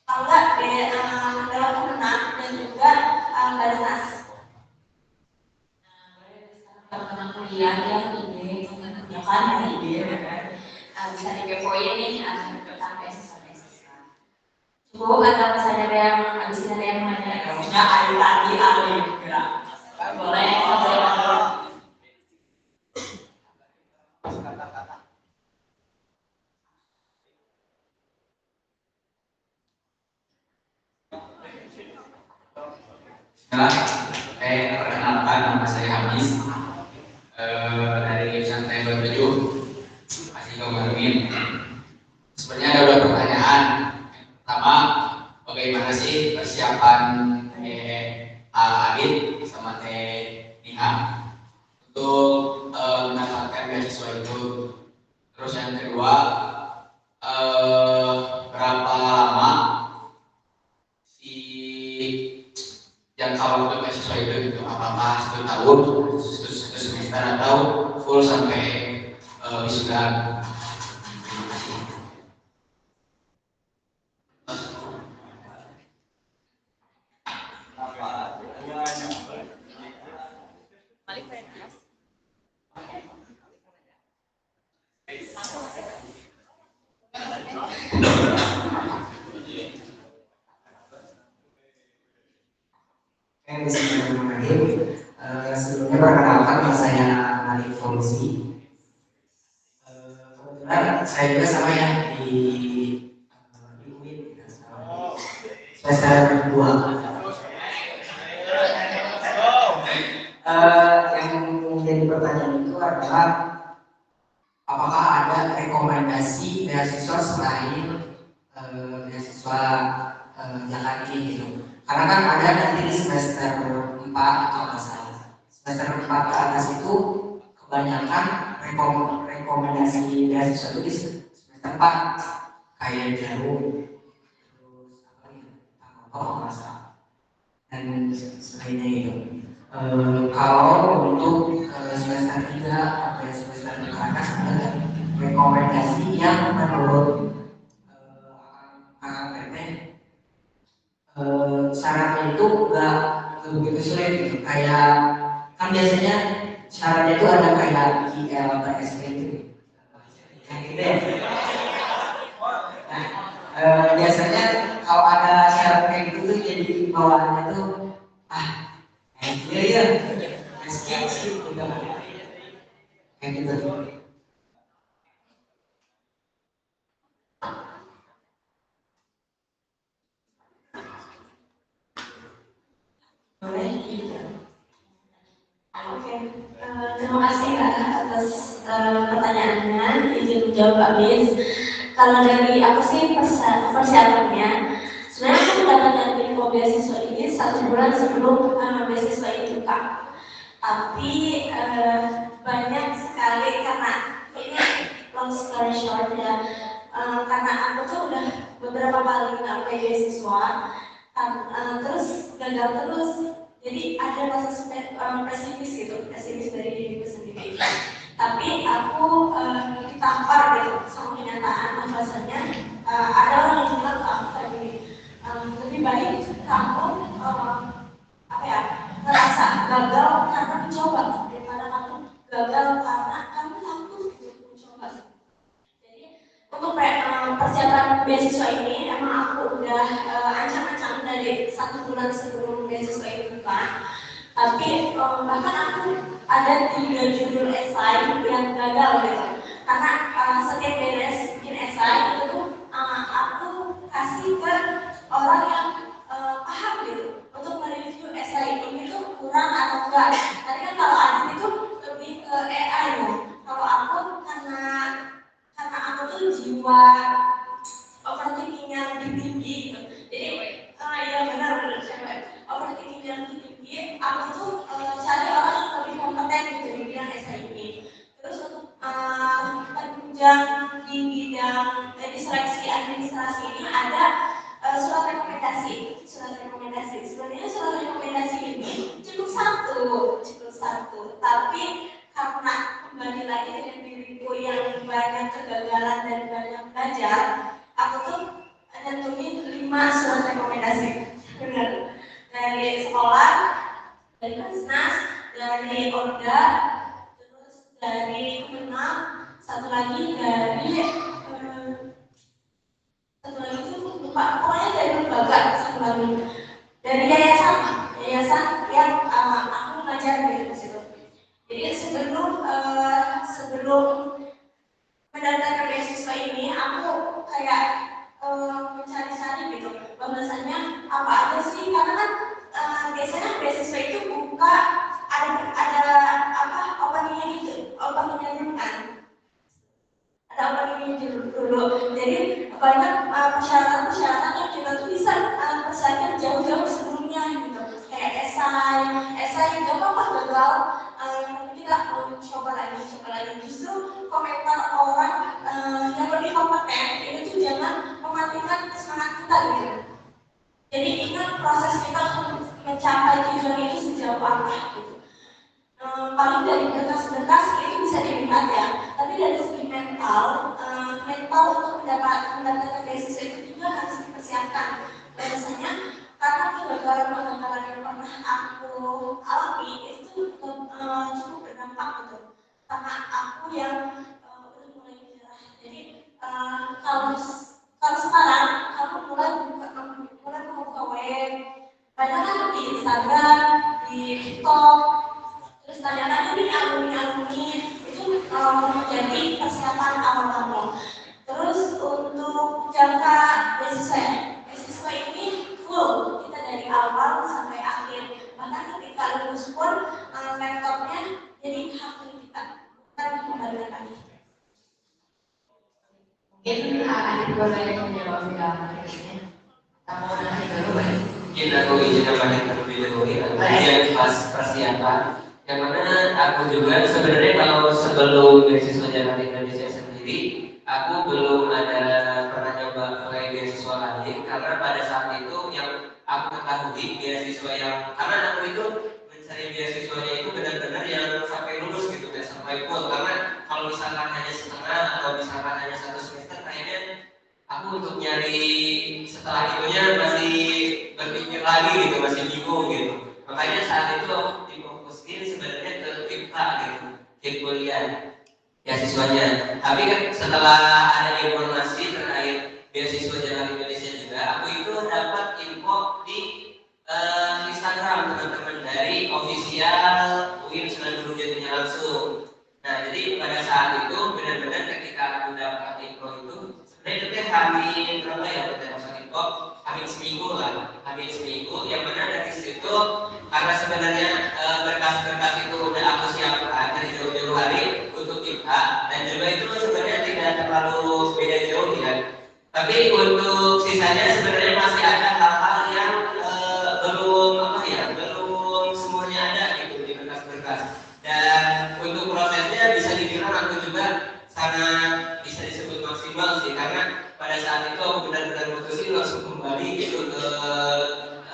Kalau nggak dalam Kemenang dan juga Basnas. Teman-teman kuliah yang ide menggunakan ide bisa dikepoin nih tentang beasiswa. Cukup atau misalnya ada yang habis ada yang nanya, kamunya Ali tadi Ali gerak. Boleh, boleh. Perkenalkan, nama saya Hamis dari Santai 27 masih ngomongin. Sebenarnya ada dua pertanyaan. Pertama, bagaimana sih persiapan Adit sama Nia untuk mendapatkan beasiswa itu? Terus yang kedua, berapa lama jangka waktu beasiswa itu gitu? Apakah 1 tahun, 1 semester atau full sampai wisuda? Terima kasih. Bismillahirrahmanirrahim. Sebelumnya perkenalkan nama saya Alif Fauzi. Kebetulan saya juga sama ya di UIN semester 2. Yang menjadi pertanyaan itu adalah apakah ada rekomendasi beasiswa selain beasiswa zakat ini gitu? Karena kan ada nanti di semester 4 kalau nggak salah. Semester 4 ke atas itu kebanyakan rekomendasi beasiswa itu di semester 4 kayak Jarum, terus apa nih, kalau nggak salah, dan selainnya itu. Kalau untuk semester 3 sampai semester ke atas ada rekomendasi yang menurut AKPP syaratnya itu nggak begitu sulit gitu. Kayak kan biasanya syaratnya itu ada kayak IL atau SP gitu. Yang gitu ya. Nah, biasanya kalau ada syarat kayak gitu tuh jadi bawaannya tuh iya skip gitu. Kayak gitu. Oke, terima kasih Kak atas pertanyaannya. Izin menjawab Kak Bis. Kalau dari aku sih persiapannya, sebenarnya aku mendapatkan info beasiswa ini 1 bulan sebelum beasiswa itu buka. Tapi banyak sekali karena ini long story short ya, karena aku tuh udah beberapa kali apply beasiswa, terus gagal terus. Jadi ada rasa pesimis gitu, pesimis dari diriku sendiri. Tapi aku ditampar gitu sama kenyataan bahwasanya ada orang yang bilang ke aku tadi lebih baik kamu apa ya merasa gagal dari 1 bulan sebelum beasiswa itu buka. Tapi bahkan aku ada 3 judul esai yang gagal gitu. Karena setiap beres bikin esai itu tuh aku kasih ke orang yang paham gitu untuk mereview esai ini tuh kurang atau enggak. Tadi kan kalau Adit itu lebih ke AI ya. Kalau aku karena aku tuh jiwa overthinking yang lebih tinggi gitu. Jadi ya benar cewek overthinking yang lebih tinggi. Aku tuh cari orang yang lebih kompeten gitu di bidang esai ini. Terus untuk penunjang di bidang seleksi administrasi ini ada surat rekomendasi. Sebenarnya surat rekomendasi ini cukup satu. Tapi karena kembali lagi dengan diriku yang banyak kegagalan dan banyak belajar, aku tuh nentuin 5 surat rekomendasi. Benar. Dari sekolah, dari Basnas, dari Orda, terus dari Kemenang, satu lagi itu lupa, pokoknya dari lembaga satu lagi, dari yayasan yang aku ngajar di situ. Jadi sebelum mendaftarkan beasiswa ini, aku kayak mencari-cari gitu, bahwasanya apa aja sih, karena kan biasanya beasiswa itu buka ada apa openingnya gitu, openingnya kan. Ada openingnya dulu. Jadi banyak persyaratan yang kita tuh bisa persiapkan jauh-jauh sebelumnya gitu. Kayak esai nggak apa-apa gagal, kita coba lagi. Justru komentar orang yang lebih kompeten itu tuh jangan mematikan semangat kita gitu. Jadi ingat proses kita untuk mencapai tujuan itu sejauh apa gitu. Paling dari berkas-berkas itu bisa dilihat ya, tapi dari segi mental untuk mendapatkan beasiswa itu juga harus dipersiapkan. Biasanya karena kegagalan yang pernah aku alami itu cukup berdampak gitu, karena aku yang udah mulai menyerah. Jadi kalau sekarang kamu mulai membuka web, banyak kan di Instagram, di TikTok, terus tanya-tanya nih alumni itu menjadi persiapan awal kamu. Terus untuk jangka beasiswa ini full, kita dari awal sampai akhir. Bahkan ketika lulus pun laptopnya jadi hak milik kita, bukan kembalikan kami. Mungkin ada juga yang menjawab ini. Kamu nanti dulu ya. Kita aku izin banyak terlebih dahulu ya. Kemudian pas persiapan, yang mana aku juga sebenarnya kalau sebelum beasiswa Jalan Indonesia sendiri, aku belum ada pernah coba apply beasiswa lain, karena pada saat itu yang aku ketahui beasiswa yang, karena aku itu mencari beasiswanya itu benar-benar yang sampai lulus gitu, nggak sampai full. Karena kalau misalkan hanya setengah atau misalkan hanya 1 semester, kayaknya aku untuk nyari setelah itunya masih berpikir lagi gitu, masih bingung gitu. Makanya saat itu aku difokuskan sebenarnya ke KIPA gitu, KIP kuliah beasiswanya. Tapi kan setelah ada informasi terkait beasiswa Jalan Indonesia juga, aku itu dapat info di Instagram teman-teman dari official UIN Sunan Gunung Jatinya langsung. Nah, jadi pada saat itu benar-benar ketika aku dapat info itu, sebenarnya itu hamin berapa ya, hamin seminggu, yang mana dari situ karena sebenarnya berkas-berkas itu udah aku siapkan dari jauh-jauh hari untuk IPA, dan juga itu sebenarnya tidak terlalu beda jauh ya. Tapi untuk sisanya sebenarnya masih ada hal-hal yang belum semuanya ada gitu di berkas-berkas. Dan untuk prosesnya bisa dibilang aku juga sangat bisa disebut maksimal sih, karena pada saat itu aku benar-benar memutuskan langsung kembali gitu ke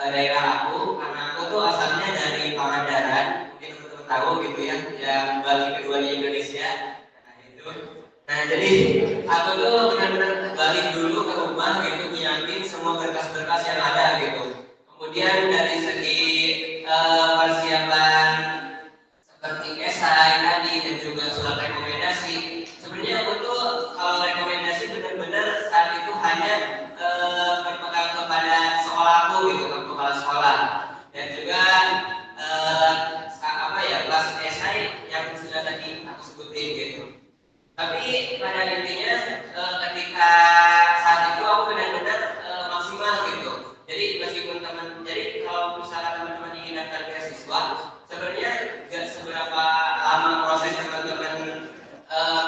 daerah aku, karena aku tuh asalnya dari Pangandaran, mungkin teman-teman tahu gitu ya, yang Bali kedua di Indonesia. Nah itu, nah jadi aku tuh benar-benar balik dulu ke rumah gitu, nyiapin semua berkas-berkas yang ada gitu. Kemudian dari segi persiapan seperti esai tadi dan juga surat rekomendasi, sebenarnya aku tuh kalau rekomendasi benar-benar saat itu hanya berpegang kepada sekolah aku gitu, ke kepala kepala sekolah dan juga kelas esai yang sudah tadi aku sebutin gitu. Tapi pada intinya ketika saat itu aku benar-benar maksimal gitu. Jadi meskipun kalau misalnya teman-teman ingin daftar beasiswa, sebenarnya nggak seberapa lama proses teman-teman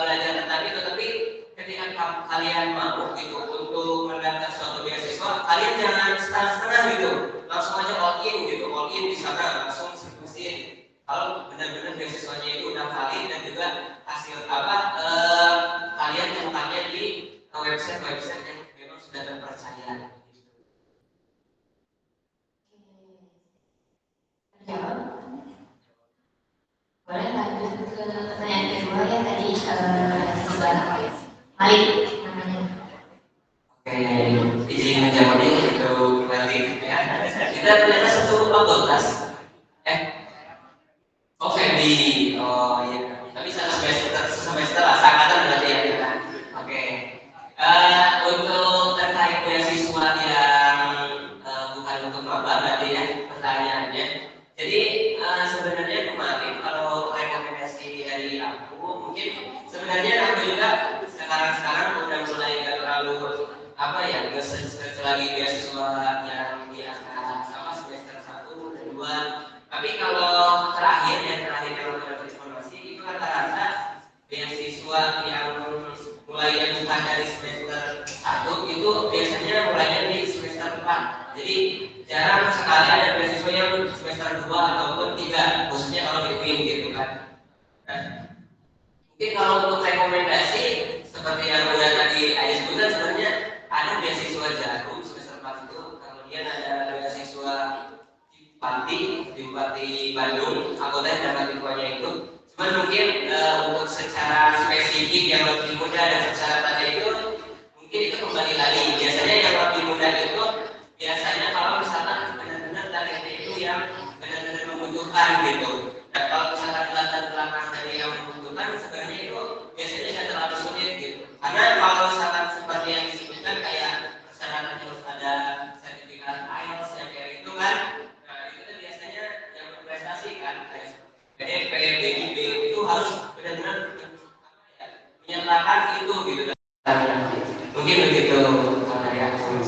belajar tentang itu, tapi ketika kalian mau gitu untuk mendaftar suatu beasiswa, kalian jangan setengah-setengah gitu, langsung aja all in di sana langsung diskusin. Kalau benar-benar beasiswanya itu udah valid dan juga hasil kalian temukannya di website yang memang sudah terpercaya. Terjawab. Boleh lanjut ke pertanyaan kedua ya tadi sebenarnya Malik namanya. Oke, izin menjawabnya itu balik ya. Kita ternyata satu fakultas. Oh iya. Tapi satu semester lah, seangkatan berarti ya kita. Oke. Untuk terkait beasiswa yang bukan untuk maba berarti ya pertanyaannya. Jadi sebenarnya kemarin kalau rekomendasi dari aku mungkin sebenarnya aku juga sekarang udah mulai nggak terlalu nge-search lagi beasiswa yang di angka semester 1 dan 2. Tapi kalau terakhir yang aku dapat informasi itu rata-rata beasiswa yang mulai bukan dari semester 1 itu biasanya mulainya di semester 4. Jadi jarang sekali ada beasiswa yang semester 2 ataupun 3, khususnya kalau di UIN gitu kan. Nah, mungkin kalau untuk rekomendasi seperti yang udah tadi Ais sebutkan, sebenarnya ada beasiswa Jarum semester 4 itu, kemudian ada beasiswa di Bupati Bandung, anggota yang dapat infonya itu. Cuman mungkin untuk secara spesifik yang lebih mudah dan persyaratannya itu mungkin itu kembali lagi. Biasanya yang lebih mudah itu biasanya kalau misalkan benar-benar targetnya itu yang benar-benar membutuhkan gitu. Dan kalau misalkan latar belakang dari yang membutuhkan sebenarnya itu biasanya tidak terlalu sulit gitu. Karena kalau misalkan seperti yang disebutkan kayak persyaratan harus ada sertifikat IELTS yang kayak itu kan. Jadi PBIB itu harus benar-benar menyertakan itu gitu. Mungkin begitu dari aku.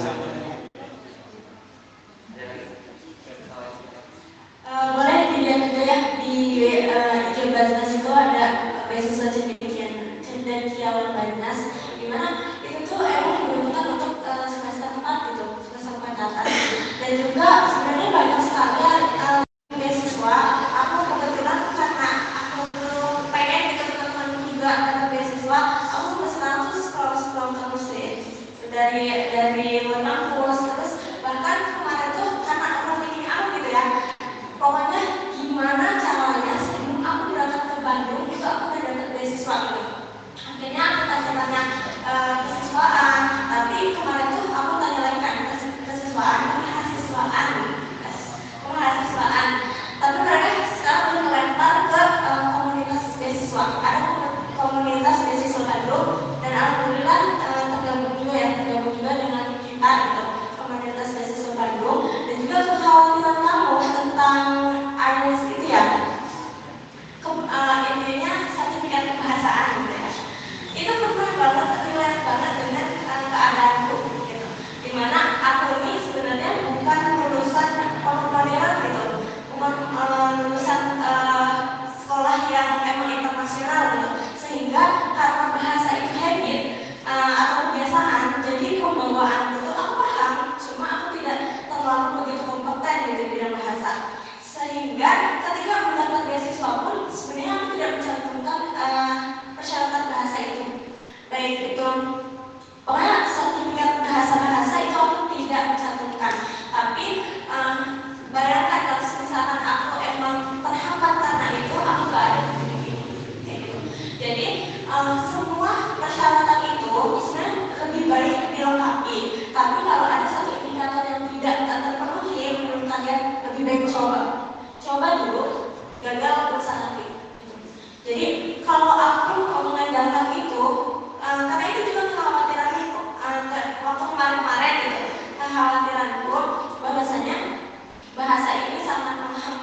Boleh dilihat juga ya di Ijazah itu ada beasiswa cendekiawan Banjas, di mana itu tuh emang dibutuhkan untuk semester 4 gitu, semester 4 atas. Dan juga sebenarnya banyak sekali beasiswa. Aku kebetulan karena aku pengen gitu teman-teman juga dapat beasiswa, aku sampai sekarang tuh scroll terus deh dari luar kampus. Terus bahkan kemarin tuh karena orang bikin aku gitu ya, pokoknya gimana caranya sebelum aku berangkat ke Bandung itu aku udah dapat beasiswa gitu. Akhirnya aku tanya-tanya kesiswaan, tapi kemarin tuh aku tanya lagi kan kesiswaan. Tapi mereka sekarang udah melempar ke komunitas beasiswa. Ada komunitas beasiswa Bandung dan alhamdulillah tergabung juga dengan kita gitu, komunitas beasiswa Bandung. Dan juga kekhawatiran kamu tentang IELTS itu ya, intinya sertifikat kebahasaan gitu ya. Itu pernah banget relate banget dengan keadaanku gitu. Dimana aku ini sebenarnya bukan lulusan modern gitu, lulusan sekolah yang emang internasional gitu, sehingga karena bahasa itu habit atau kebiasaan, jadi pembawaan itu aku paham, cuma aku tidak terlalu begitu kompeten gitu di bidang bahasa, sehingga ketika mendapat beasiswa pun sebenarnya aku tidak mencantumkan persyaratan bahasa itu, baik itu pokoknya sertifikat bahasa itu aku tidak mencantumkan. Tapi bayangkan kalau misalkan aku emang terhambat karena itu, aku gak ada begini. Jadi semua persyaratan itu sebenarnya lebih baik dilengkapi. Tapi kalau ada satu indikator yang tidak terpenuhi, menurut kalian lebih baik coba dulu, gagal berusaha lagi. Jadi kalau aku mengandalkan itu, karena itu juga kekhawatiran itu waktu kemarin gitu, kekhawatiranku bahwasanya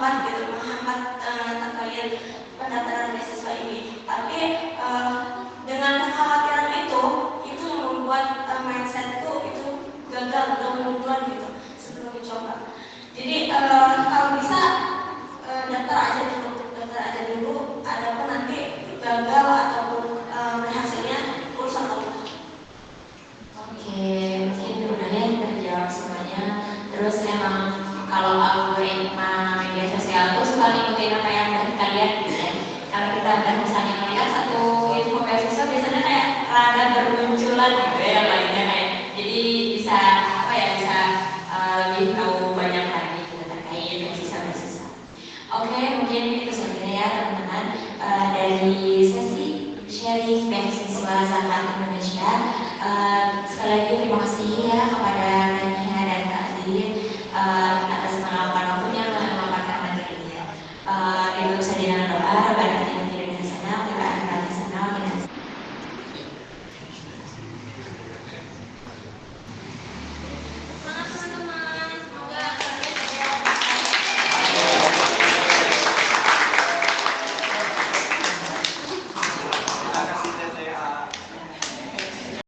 menghambat gitu, menghambat terkait pendaftaran beasiswa ini. Tapi dengan kekhawatiran itu yang membuat mindsetku itu gagal duluan gitu sebelum dicoba. Jadi kalau bisa daftar aja dulu, adapun nanti gagal ataupun berhasilnya urusan Allah. Oke, mungkin sebenarnya terjawab semuanya. Terus emang kalau algoritma media sosial tuh suka ngikutin apa yang kita lihat gitu ya. Kalau kita misalnya melihat satu info beasiswa biasanya kayak rada bermunculan gitu ya, yang lainnya kayak jadi bisa apa ya, bisa lebih tahu banyak lagi gitu terkait beasiswa. Oke, mungkin itu saja ya teman-teman dari sesi sharing beasiswa zakat